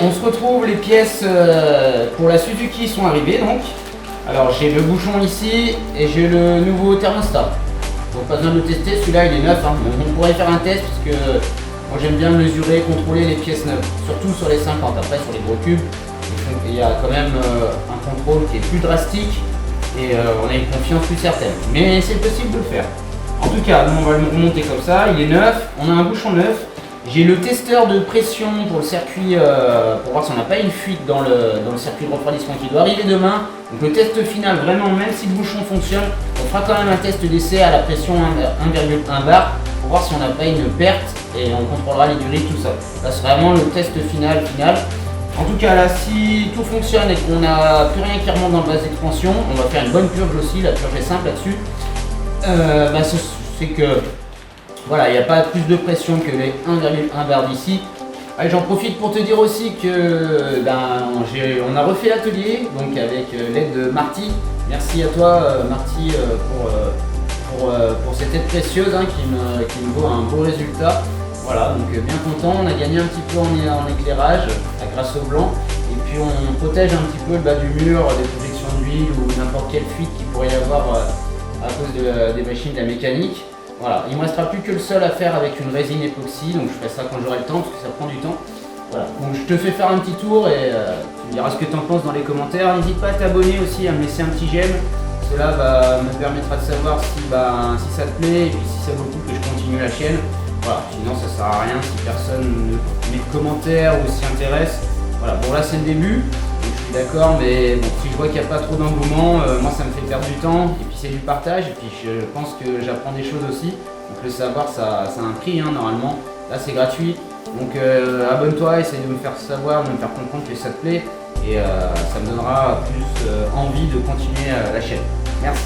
on se retrouve, les pièces pour la Suzuki sont arrivées donc. Alors j'ai le bouchon ici et j'ai le nouveau thermostat. Donc pas besoin de le tester, celui-là il est neuf. Hein. On pourrait faire un test parce que moi j'aime bien mesurer, contrôler les pièces neuves. Surtout sur les 50, après sur les gros cubes, il y a quand même un contrôle qui est plus drastique et on a une confiance plus certaine. Mais c'est possible de le faire. En tout cas, nous on va le remonter comme ça, il est neuf, on a un bouchon neuf. J'ai le testeur de pression pour le circuit, pour voir si on n'a pas une fuite dans le circuit de refroidissement qui doit arriver demain. Donc le test final, vraiment, même si le bouchon fonctionne, on fera quand même un test d'essai à la pression 1,1 bar pour voir si on n'a pas une perte et on contrôlera les durées, tout ça. Là c'est vraiment le test final. En tout cas là, si tout fonctionne et qu'on n'a plus rien qui remonte dans le vase d'expansion, on va faire une bonne purge aussi, la purge est simple là-dessus. C'est que voilà, il n'y a pas plus de pression que les 1,1 bar d'ici. Allez, j'en profite pour te dire aussi que on a refait l'atelier donc avec l'aide de Marty. Merci à toi Marty pour cette aide précieuse hein, qui me vaut un beau résultat. Voilà, donc bien content, on a gagné un petit peu en éclairage grâce au blanc. Et puis on protège un petit peu le bas du mur des projections d'huile ou n'importe quelle fuite qu'il pourrait y avoir à cause des machines de la mécanique. Voilà, il ne me restera plus que le sol à faire avec une résine époxy, donc je ferai ça quand j'aurai le temps parce que ça prend du temps. Voilà, donc je te fais faire un petit tour et tu me diras ce que tu en penses dans les commentaires. N'hésite pas à t'abonner aussi, à me laisser un petit j'aime. Cela me permettra de savoir si ça te plaît et puis si ça vaut le coup que je continue la chaîne. Voilà, sinon ça sert à rien si personne ne met de commentaires ou s'y intéresse. Voilà, bon là c'est le début. Je suis d'accord, mais bon, si je vois qu'il n'y a pas trop d'engouement, moi ça me fait perdre du temps, et puis c'est du partage, et puis je pense que j'apprends des choses aussi. Donc le savoir, ça a un prix hein, normalement. Là c'est gratuit, donc abonne-toi, essaye de me faire savoir, de me faire comprendre que ça te plaît, et ça me donnera plus envie de continuer la chaîne. Merci.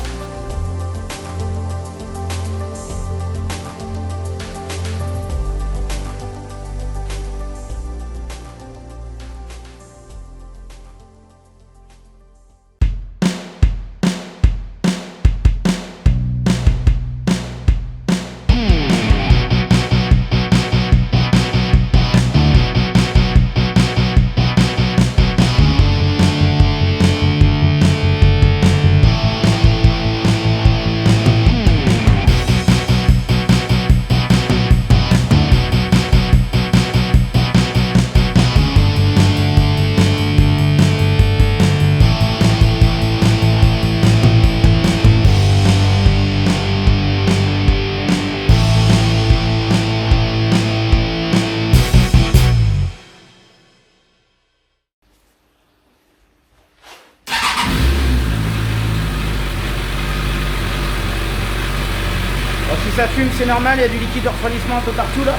Si ça fume, c'est normal, il y a du liquide de refroidissement un peu partout là.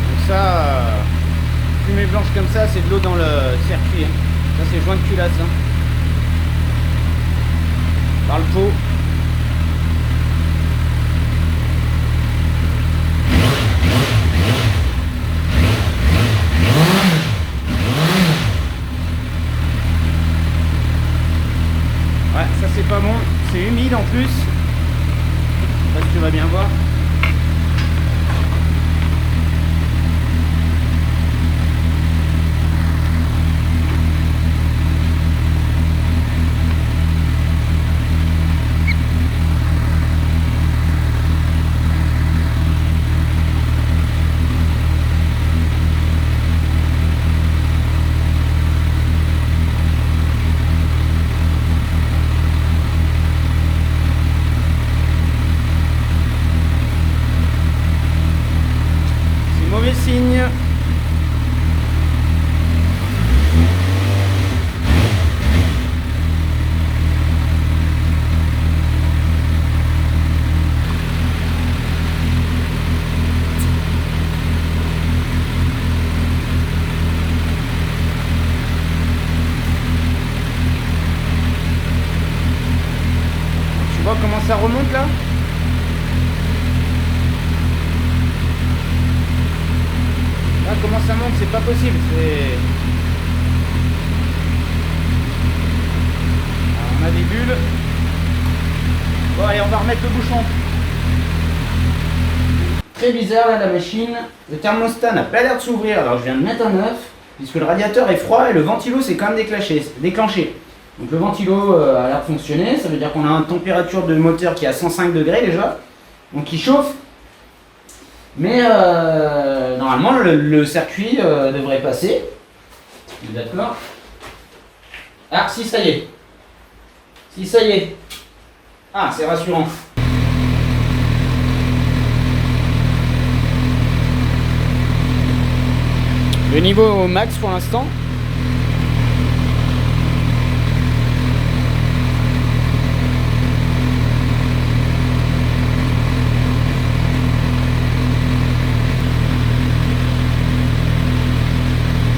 Donc ça, fumée blanche comme ça, c'est de l'eau dans le circuit. Ça c'est joint de culasse. Hein. Par le pot. Ouais, ça c'est pas bon, c'est humide en plus. Je sais pas si tu vas bien voir. Signe. Tu vois comment ça remonte là? Là, comment ça monte, c'est pas possible. Alors, on a des bulles. Bon, allez, on va remettre le bouchon. Très bizarre là la machine, le thermostat n'a pas l'air de s'ouvrir alors je viens de mettre un neuf, puisque le radiateur est froid et le ventilo s'est quand même déclenché. Donc le ventilo a l'air de fonctionner, ça veut dire qu'on a une température de moteur qui est à 105 degrés déjà, donc il chauffe. Mais normalement le circuit devrait passer. D'accord. Ah si ça y est. Si ça y est. Ah c'est rassurant. Le niveau au max pour l'instant.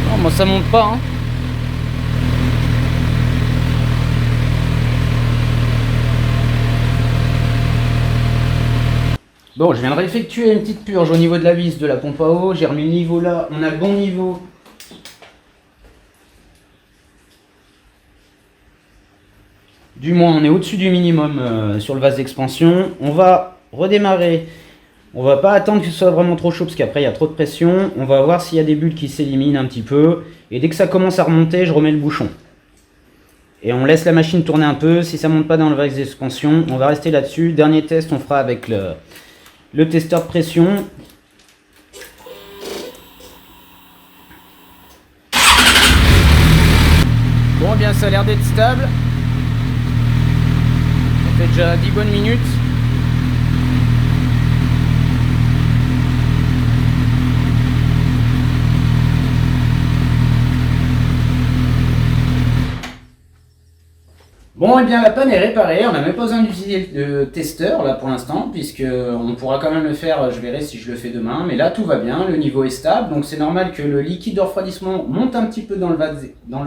Non, moi ça monte pas. Hein. Bon, je viens de réeffectuer une petite purge au niveau de la vis de la pompe à eau. J'ai remis le niveau là. On a le bon niveau. Du moins, on est au-dessus du minimum sur le vase d'expansion. On va redémarrer. On va pas attendre que ce soit vraiment trop chaud parce qu'après il y a trop de pression. On va voir s'il y a des bulles qui s'éliminent un petit peu. Et dès que ça commence à remonter, je remets le bouchon. Et on laisse la machine tourner un peu. Si ça ne monte pas dans le vase d'expansion, on va rester là-dessus. Dernier test, on fera avec le testeur de pression. Bon, bien ça a l'air d'être stable. Ça fait déjà 10 bonnes minutes. Bon, et bien la panne est réparée, on n'a même pas besoin d'utiliser le testeur là pour l'instant, puisque on pourra quand même le faire, je verrai si je le fais demain, mais là tout va bien, le niveau est stable, donc c'est normal que le liquide de refroidissement monte un petit peu dans le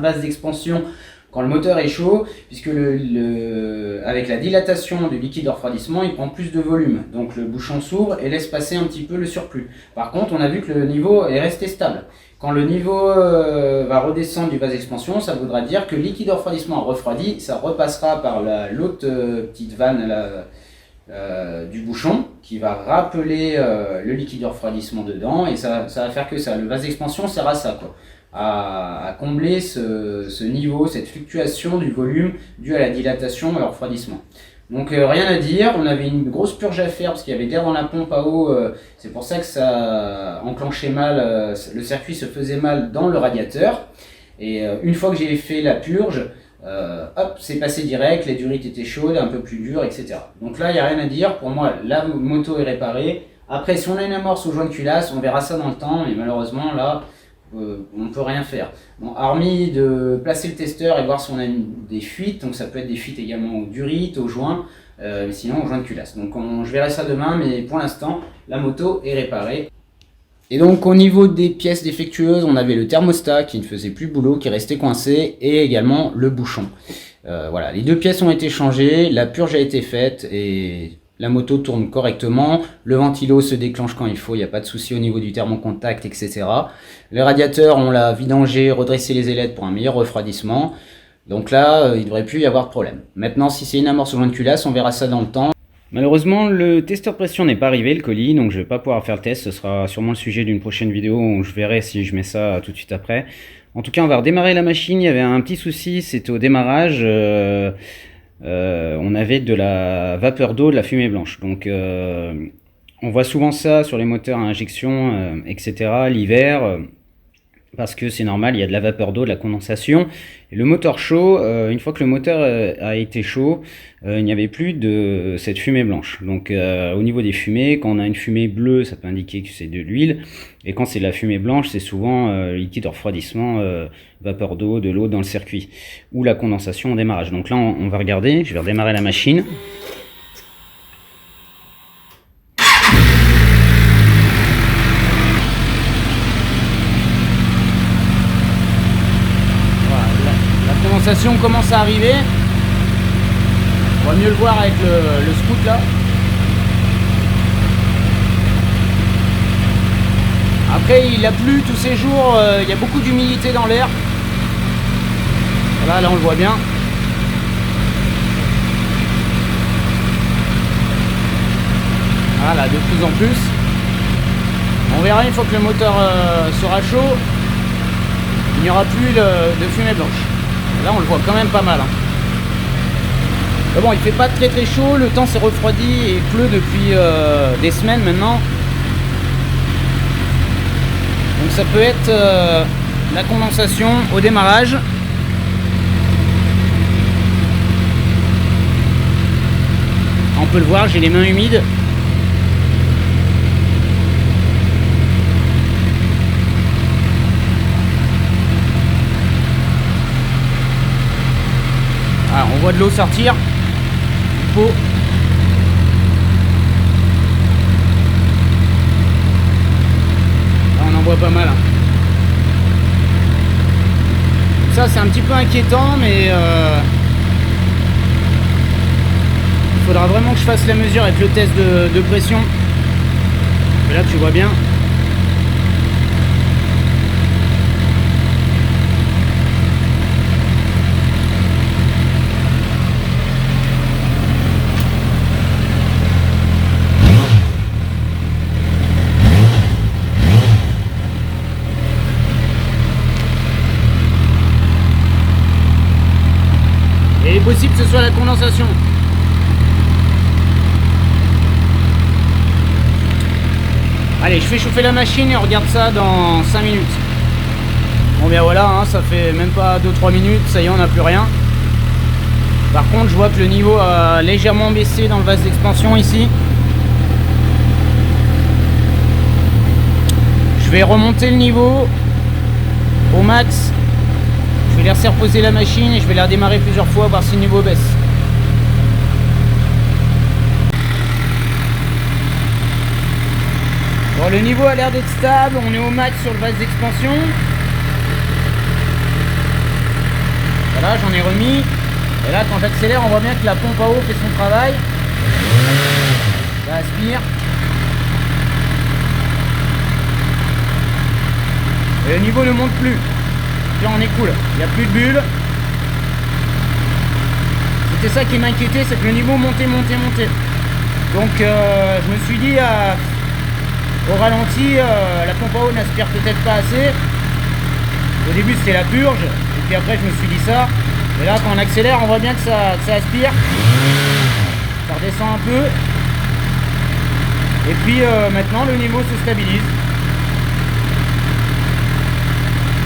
vase d'expansion quand le moteur est chaud, puisque avec la dilatation du liquide de refroidissement, il prend plus de volume, donc le bouchon s'ouvre et laisse passer un petit peu le surplus. Par contre, on a vu que le niveau est resté stable. Quand le niveau va redescendre du vase d'expansion, ça voudra dire que le liquide de refroidissement refroidi, ça repassera par l'autre petite vanne du bouchon qui va rappeler le liquide de refroidissement dedans et ça va faire que ça. Le vase d'expansion sert à ça, quoi, à combler ce niveau, cette fluctuation du volume due à la dilatation et au refroidissement. Donc rien à dire, on avait une grosse purge à faire parce qu'il y avait de l'air dans la pompe à eau, c'est pour ça que ça enclenchait mal, le circuit se faisait mal dans le radiateur. Et une fois que j'ai fait la purge, hop, c'est passé direct, les durites étaient chaudes, un peu plus dures, etc. Donc là, il n'y a rien à dire, pour moi, la moto est réparée. Après, si on a une amorce au joint de culasse, on verra ça dans le temps, mais malheureusement, là, on ne peut rien faire. Bon, hormis de placer le testeur et voir si on a des fuites, donc ça peut être des fuites également aux durites, aux joints, mais sinon aux joints de culasse. Donc je verrai ça demain, mais pour l'instant, la moto est réparée. Et donc au niveau des pièces défectueuses, on avait le thermostat qui ne faisait plus boulot, qui restait coincé, et également le bouchon. Voilà, les deux pièces ont été changées, la purge a été faite, et la moto tourne correctement, le ventilo se déclenche quand il faut, il n'y a pas de souci au niveau du thermocontact, etc. Le radiateur, on l'a vidangé, redressé les ailettes pour un meilleur refroidissement. Donc là, il ne devrait plus y avoir de problème. Maintenant, si c'est une amorce au joint de culasse, on verra ça dans le temps. Malheureusement, le testeur de pression n'est pas arrivé, le colis, donc je ne vais pas pouvoir faire le test. Ce sera sûrement le sujet d'une prochaine vidéo où je verrai si je mets ça tout de suite après. En tout cas, on va redémarrer la machine. Il y avait un petit souci, c'était au démarrage. On avait de la vapeur d'eau, de la fumée blanche. Donc on voit souvent ça sur les moteurs à injection, etc. l'hiver, parce que c'est normal, il y a de la vapeur d'eau, de la condensation. Et le moteur chaud, une fois que le moteur a été chaud, il n'y avait plus de cette fumée blanche. Donc au niveau des fumées, quand on a une fumée bleue, ça peut indiquer que c'est de l'huile. Et quand c'est de la fumée blanche, c'est souvent liquide de refroidissement, vapeur d'eau, de l'eau dans le circuit. Ou la condensation au démarrage. Donc là, on va regarder, je vais redémarrer la machine. La condensation commence à arriver. On va mieux le voir avec le scoot là. Après il a plu tous ces jours, il y a beaucoup d'humidité dans l'air. Voilà, là on le voit bien. Voilà, de plus en plus. On verra une fois que le moteur sera chaud, il n'y aura plus de fumée blanche. Là on le voit quand même pas mal. Hein. Mais bon, il fait pas très chaud, le temps s'est refroidi et il pleut depuis des semaines maintenant. Donc ça peut être la condensation au démarrage. On peut le voir, j'ai les mains humides. Alors, on voit de l'eau sortir. Là, on en voit pas mal. Hein. Ça, c'est un petit peu inquiétant, mais il faudra vraiment que je fasse la mesure avec le test de pression. Et là, tu vois bien. Et il est possible que ce soit la condensation. Allez, je fais chauffer la machine et on regarde ça dans 5 minutes. Bon bien voilà, hein, ça fait même pas 2-3 minutes, ça y est, on n'a plus rien. Par contre, je vois que le niveau a légèrement baissé dans le vase d'expansion ici. Je vais remonter le niveau au max. Je vais laisser reposer la machine et je vais la redémarrer plusieurs fois, voir si le niveau baisse. Bon, le niveau a l'air d'être stable, on est au max sur le vase d'expansion. Voilà, j'en ai remis. Et là, quand j'accélère, on voit bien que la pompe à eau fait son travail. Ça aspire. Et le niveau ne monte plus. Là, on est cool. Il n'y a plus de bulles. C'était ça qui m'inquiétait, c'est que le niveau montait. Donc, je me suis dit, au ralenti, la pompe à eau n'aspire peut-être pas assez. Au début, c'était la purge. Et puis après, je me suis dit ça. Et là, quand on accélère, on voit bien que ça aspire. Ça redescend un peu. Et puis, maintenant, le niveau se stabilise.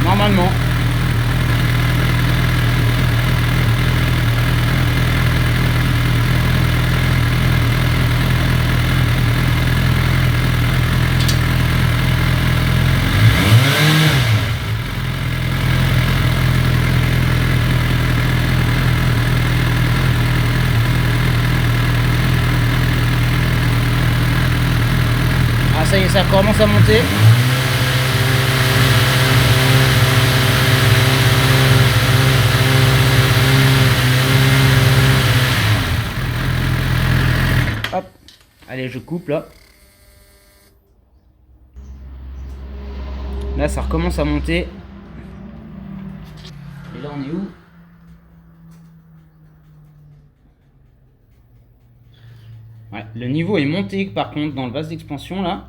Normalement. Ah, ça y est, ça commence à monter. Hop, allez, je coupe là. Là, ça recommence à monter. Et là, on est où? Ouais, le niveau est monté par contre dans le vase d'expansion là.